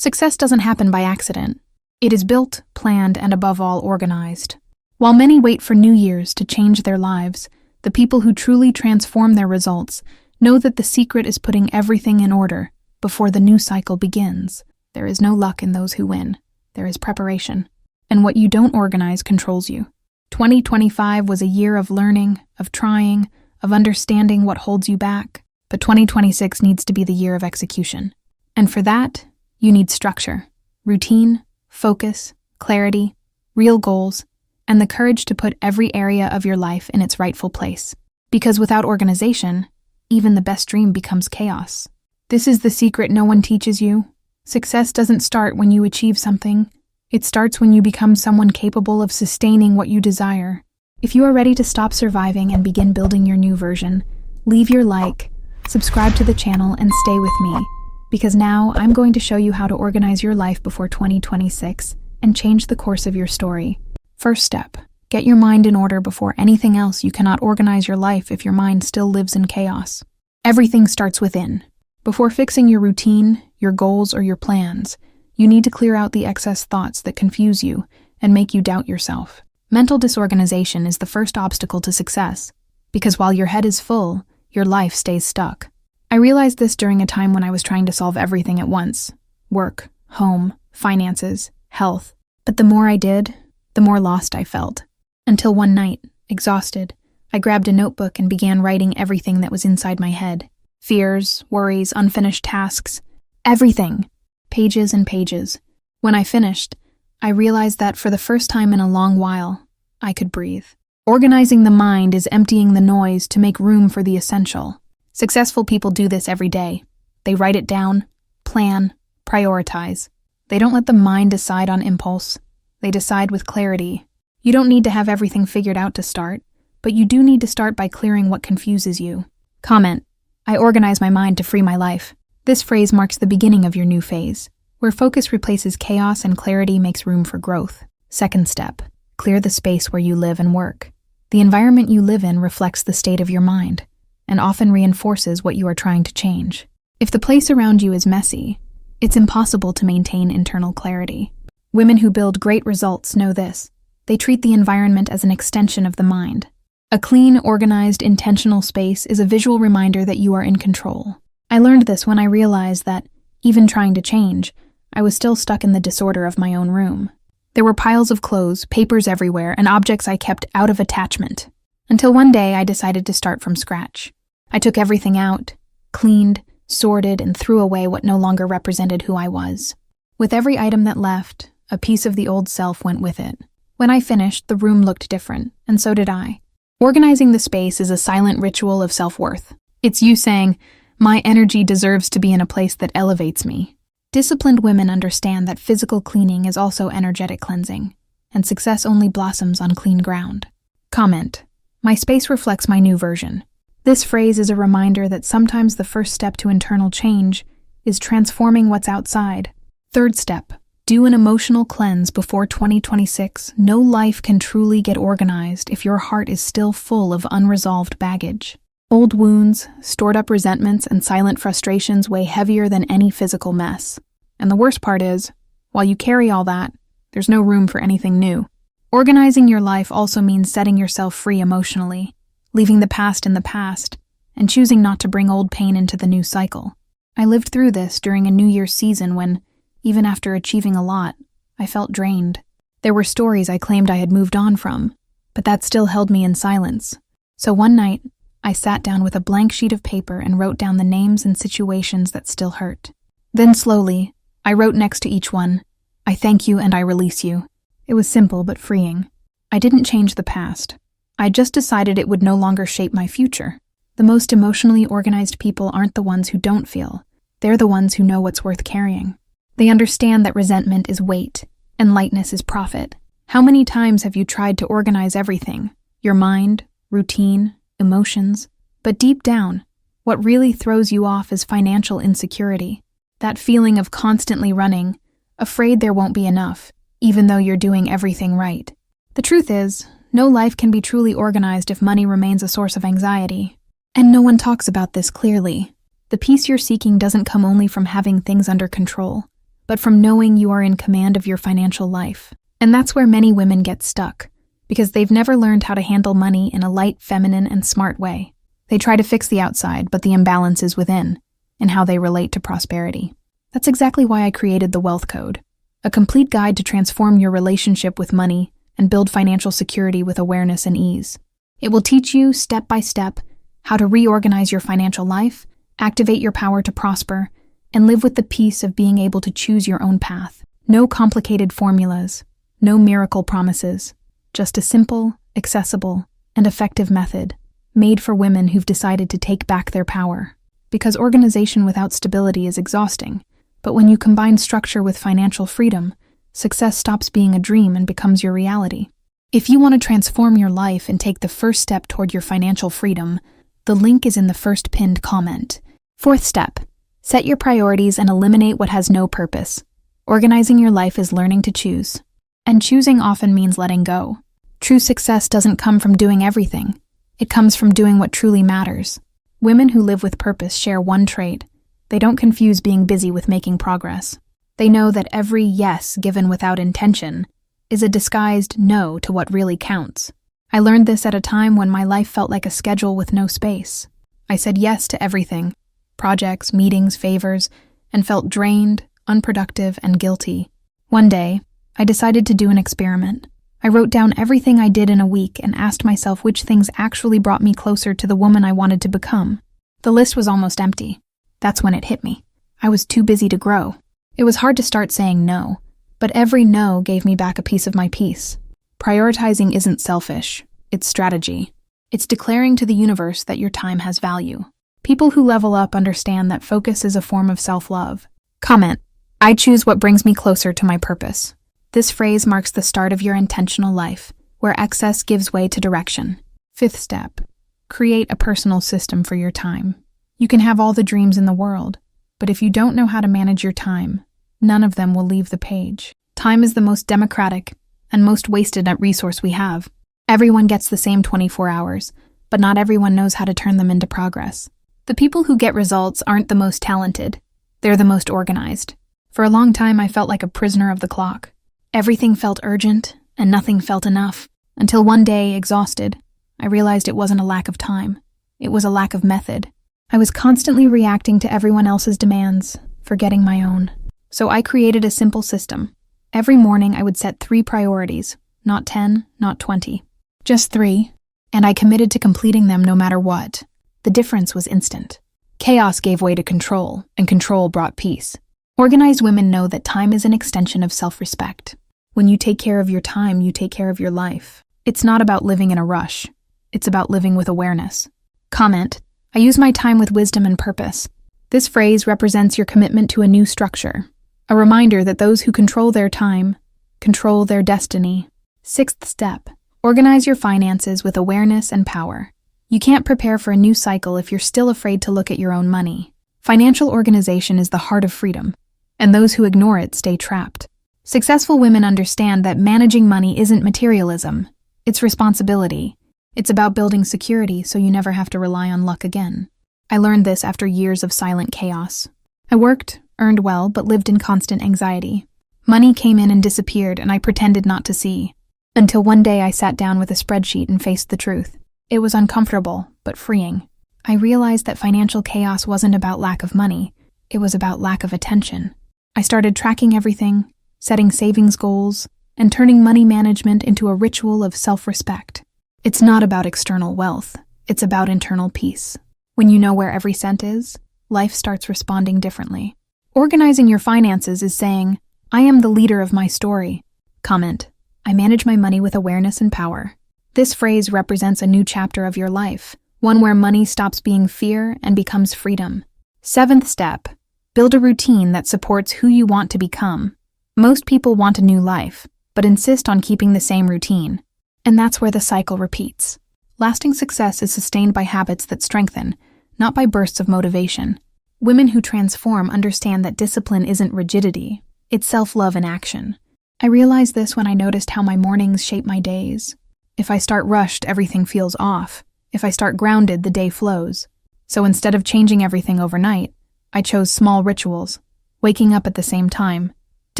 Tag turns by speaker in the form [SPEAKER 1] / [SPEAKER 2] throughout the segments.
[SPEAKER 1] Success doesn't happen by accident. It is built, planned, and above all, organized. While many wait for New Year's to change their lives, the people who truly transform their results know that the secret is putting everything in order before the new cycle begins. There is no luck in those who win. There is preparation. And what you don't organize controls you. 2025 was a year of learning, of trying, of understanding what holds you back. But 2026 needs to be the year of execution. And for that, you need structure, routine, focus, clarity, real goals, and the courage to put every area of your life in its rightful place. Because without organization, even the best dream becomes chaos. This is the secret no one teaches you. Success doesn't start when you achieve something. It starts when you become someone capable of sustaining what you desire. If you are ready to stop surviving and begin building your new version, leave your like, subscribe to the channel, and stay with me. Because now I'm going to show you how to organize your life before 2026 and change the course of your story. First step, get your mind in order before anything else. You cannot organize your life if your mind still lives in chaos. Everything starts within. Before fixing your routine, your goals, or your plans, you need to clear out the excess thoughts that confuse you and make you doubt yourself. Mental disorganization is the first obstacle to success, because while your head is full, your life stays stuck. I realized this during a time when I was trying to solve everything at once: work, home, finances, health. But the more I did, the more lost I felt. Until one night, exhausted, I grabbed a notebook and began writing everything that was inside my head. Fears, worries, unfinished tasks, everything. Pages and pages. When I finished, I realized that for the first time in a long while, I could breathe. Organizing the mind is emptying the noise to make room for the essential. Successful people do this every day. They write it down, plan, prioritize. They don't let the mind decide on impulse. They decide with clarity. You don't need to have everything figured out to start, but you do need to start by clearing what confuses you. Comment: I organize my mind to free my life. This phrase marks the beginning of your new phase, where focus replaces chaos and clarity makes room for growth. Second step, clear the space where you live and work. The environment you live in reflects the state of your mind, and often reinforces what you are trying to change. If the place around you is messy, it's impossible to maintain internal clarity. Women who build great results know this. They treat the environment as an extension of the mind. A clean, organized, intentional space is a visual reminder that you are in control. I learned this when I realized that, even trying to change, I was still stuck in the disorder of my own room. There were piles of clothes, papers everywhere, and objects I kept out of attachment. Until one day I decided to start from scratch. I took everything out, cleaned, sorted, and threw away what no longer represented who I was. With every item that left, a piece of the old self went with it. When I finished, the room looked different, and so did I. Organizing the space is a silent ritual of self-worth. It's you saying, "My energy deserves to be in a place that elevates me." Disciplined women understand that physical cleaning is also energetic cleansing, and success only blossoms on clean ground. Comment: My space reflects my new version. This phrase is a reminder that sometimes the first step to internal change is transforming what's outside. Third step, do an emotional cleanse before 2026. No life can truly get organized if your heart is still full of unresolved baggage. Old wounds, stored up resentments, and silent frustrations weigh heavier than any physical mess. And the worst part is, while you carry all that, there's no room for anything new. Organizing your life also means setting yourself free emotionally, leaving the past in the past, and choosing not to bring old pain into the new cycle. I lived through this during a New Year's season when, even after achieving a lot, I felt drained. There were stories I claimed I had moved on from, but that still held me in silence. So one night, I sat down with a blank sheet of paper and wrote down the names and situations that still hurt. Then slowly, I wrote next to each one, "I thank you and I release you." It was simple but freeing. I didn't change the past. I just decided it would no longer shape my future. The most emotionally organized people aren't the ones who don't feel. They're the ones who know what's worth carrying. They understand that resentment is weight and lightness is profit. How many times have you tried to organize everything? Your mind, routine, emotions. But deep down, what really throws you off is financial insecurity. That feeling of constantly running, afraid there won't be enough, even though you're doing everything right. The truth is, no life can be truly organized if money remains a source of anxiety. And no one talks about this clearly. The peace you're seeking doesn't come only from having things under control, but from knowing you are in command of your financial life. And that's where many women get stuck, because they've never learned how to handle money in a light, feminine, and smart way. They try to fix the outside, but the imbalance is within, in how they relate to prosperity. That's exactly why I created the Wealth Code, a complete guide to transform your relationship with money and build financial security with awareness and ease. It will teach you, step by step, how to reorganize your financial life, activate your power to prosper, and live with the peace of being able to choose your own path. No complicated formulas, no miracle promises, just a simple, accessible, and effective method made for women who've decided to take back their power. Because organization without stability is exhausting, but when you combine structure with financial freedom, success stops being a dream and becomes your reality. If you want to transform your life and take the first step toward your financial freedom, the link is in the first pinned comment. Fourth step, set your priorities and eliminate what has no purpose. Organizing your life is learning to choose. And choosing often means letting go. True success doesn't come from doing everything. It comes from doing what truly matters. Women who live with purpose share one trait. They don't confuse being busy with making progress. They know that every yes given without intention is a disguised no to what really counts. I learned this at a time when my life felt like a schedule with no space. I said yes to everything, projects, meetings, favors, and felt drained, unproductive, and guilty. One day, I decided to do an experiment. I wrote down everything I did in a week and asked myself which things actually brought me closer to the woman I wanted to become. The list was almost empty. That's when it hit me. I was too busy to grow. It was hard to start saying no, but every no gave me back a piece of my peace. Prioritizing isn't selfish. It's strategy. It's declaring to the universe that your time has value. People who level up understand that focus is a form of self-love. Comment, I choose what brings me closer to my purpose. This phrase marks the start of your intentional life, where excess gives way to direction. Fifth step, create a personal system for your time. You can have all the dreams in the world, but if you don't know how to manage your time, none of them will leave the page. Time is the most democratic and most wasted resource we have. Everyone gets the same 24 hours, but not everyone knows how to turn them into progress. The people who get results aren't the most talented. They're the most organized. For a long time, I felt like a prisoner of the clock. Everything felt urgent, and nothing felt enough. Until one day, exhausted, I realized it wasn't a lack of time. It was a lack of method. I was constantly reacting to everyone else's demands, forgetting my own. So I created a simple system. Every morning, I would set 3 priorities, not 10, not 20. Just 3, and I committed to completing them no matter what. The difference was instant. Chaos gave way to control, and control brought peace. Organized women know that time is an extension of self-respect. When you take care of your time, you take care of your life. It's not about living in a rush. It's about living with awareness. Comment, I use my time with wisdom and purpose. This phrase represents your commitment to a new structure. A reminder that those who control their time control their destiny. Sixth step, organize your finances with awareness and power. You can't prepare for a new cycle if you're still afraid to look at your own money. Financial organization is the heart of freedom, and those who ignore it stay trapped. Successful women understand that managing money isn't materialism, it's responsibility. It's about building security so you never have to rely on luck again. I learned this after years of silent chaos. I worked, earned well, but lived in constant anxiety. Money came in and disappeared, and I pretended not to see. Until one day I sat down with a spreadsheet and faced the truth. It was uncomfortable, but freeing. I realized that financial chaos wasn't about lack of money. It was about lack of attention. I started tracking everything, setting savings goals, and turning money management into a ritual of self-respect. It's not about external wealth. It's about internal peace. When you know where every cent is, life starts responding differently. Organizing your finances is saying, I am the leader of my story. Comment, I manage my money with awareness and power. This phrase represents a new chapter of your life, one where money stops being fear and becomes freedom. Seventh step, build a routine that supports who you want to become. Most people want a new life, but insist on keeping the same routine. And that's where the cycle repeats. Lasting success is sustained by habits that strengthen, not by bursts of motivation. Women who transform understand that discipline isn't rigidity, it's self-love in action. I realized this when I noticed how my mornings shape my days. If I start rushed, everything feels off. If I start grounded, the day flows. So instead of changing everything overnight, I chose small rituals, waking up at the same time,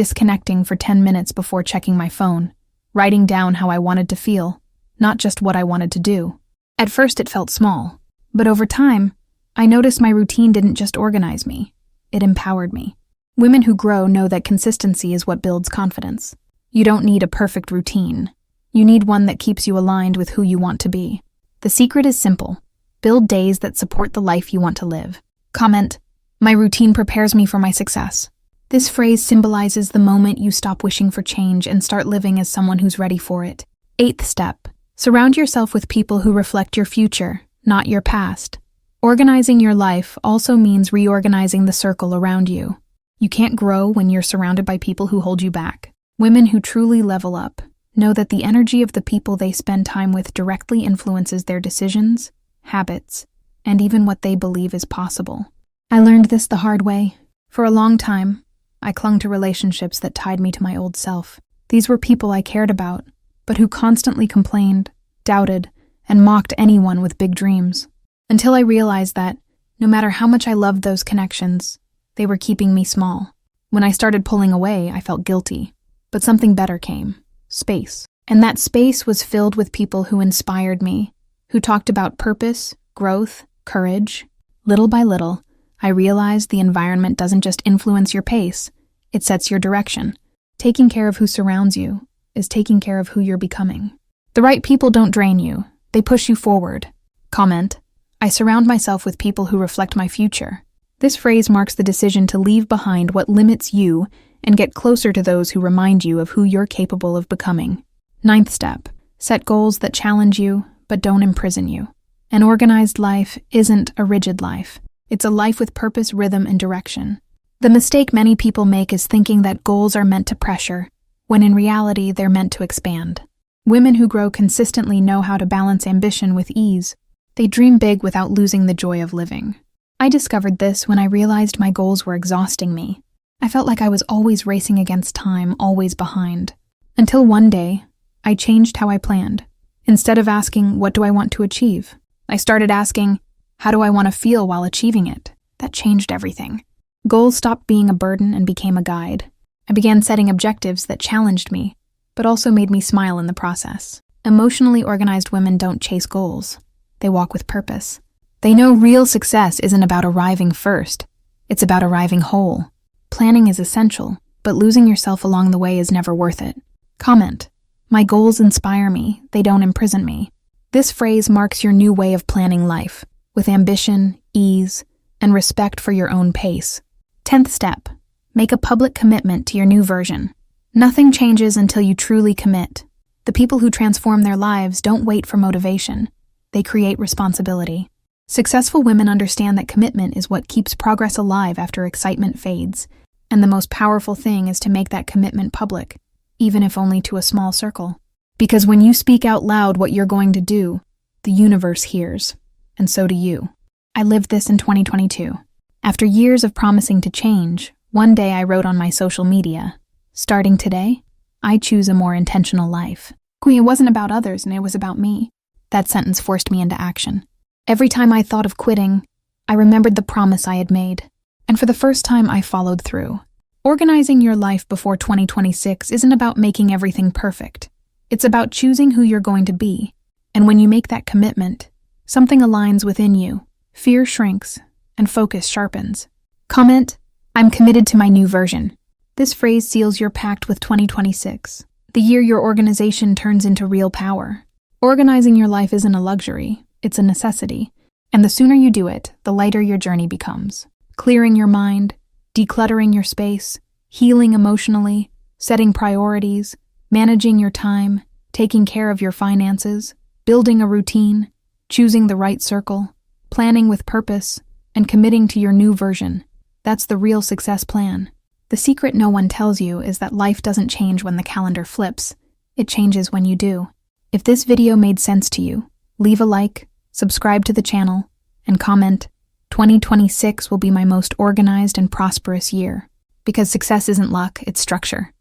[SPEAKER 1] disconnecting for 10 minutes before checking my phone, writing down how I wanted to feel, not just what I wanted to do. At first it felt small, but over time, I noticed my routine didn't just organize me, it empowered me. Women who grow know that consistency is what builds confidence. You don't need a perfect routine. You need one that keeps you aligned with who you want to be. The secret is simple. Build days that support the life you want to live. Comment, "My routine prepares me for my success." This phrase symbolizes the moment you stop wishing for change and start living as someone who's ready for it. 8th step. Surround yourself with people who reflect your future, not your past. Organizing your life also means reorganizing the circle around you. You can't grow when you're surrounded by people who hold you back. Women who truly level up know that the energy of the people they spend time with directly influences their decisions, habits, and even what they believe is possible. I learned this the hard way. For a long time, I clung to relationships that tied me to my old self. These were people I cared about, but who constantly complained, doubted, and mocked anyone with big dreams. Until I realized that, no matter how much I loved those connections, they were keeping me small. When I started pulling away, I felt guilty. But something better came. Space. And that space was filled with people who inspired me, who talked about purpose, growth, courage. Little by little, I realized the environment doesn't just influence your pace, it sets your direction. Taking care of who surrounds you is taking care of who you're becoming. The right people don't drain you, they push you forward. Comment, "I surround myself with people who reflect my future." This phrase marks the decision to leave behind what limits you and get closer to those who remind you of who you're capable of becoming. 9th step. Set goals that challenge you, but don't imprison you. An organized life isn't a rigid life. It's a life with purpose, rhythm, and direction. The mistake many people make is thinking that goals are meant to pressure, when in reality they're meant to expand. Women who grow consistently know how to balance ambition with ease. They dream big without losing the joy of living. I discovered this when I realized my goals were exhausting me. I felt like I was always racing against time, always behind. Until one day, I changed how I planned. Instead of asking, "What do I want to achieve?" I started asking, "How do I want to feel while achieving it?" That changed everything. Goals stopped being a burden and became a guide. I began setting objectives that challenged me, but also made me smile in the process. Emotionally organized women don't chase goals. They walk with purpose. They know real success isn't about arriving first. It's about arriving whole. Planning is essential, but losing yourself along the way is never worth it. Comment, "My goals inspire me, they don't imprison me." This phrase marks your new way of planning life, with ambition, ease, and respect for your own pace. 10th step. Make a public commitment to your new version. Nothing changes until you truly commit. The people who transform their lives don't wait for motivation. They create responsibility. Successful women understand that commitment is what keeps progress alive after excitement fades. And the most powerful thing is to make that commitment public, even if only to a small circle. Because when you speak out loud what you're going to do, the universe hears, and so do you. I lived this in 2022. After years of promising to change, one day I wrote on my social media, "Starting today, I choose a more intentional life." It wasn't about others, and it was about me. That sentence forced me into action. Every time I thought of quitting, I remembered the promise I had made. And for the first time, I followed through. Organizing your life before 2026 isn't about making everything perfect. It's about choosing who you're going to be. And when you make that commitment, something aligns within you. Fear shrinks, and focus sharpens. Comment, "I'm committed to my new version." This phrase seals your pact with 2026, the year your organization turns into real power. Organizing your life isn't a luxury, it's a necessity. And the sooner you do it, the lighter your journey becomes. Clearing your mind, decluttering your space, healing emotionally, setting priorities, managing your time, taking care of your finances, building a routine, choosing the right circle, planning with purpose, and committing to your new version. That's the real success plan. The secret no one tells you is that life doesn't change when the calendar flips. It changes when you do. If this video made sense to you, leave a like, subscribe to the channel, and comment, "2026 will be my most organized and prosperous year." Because success isn't luck, it's structure.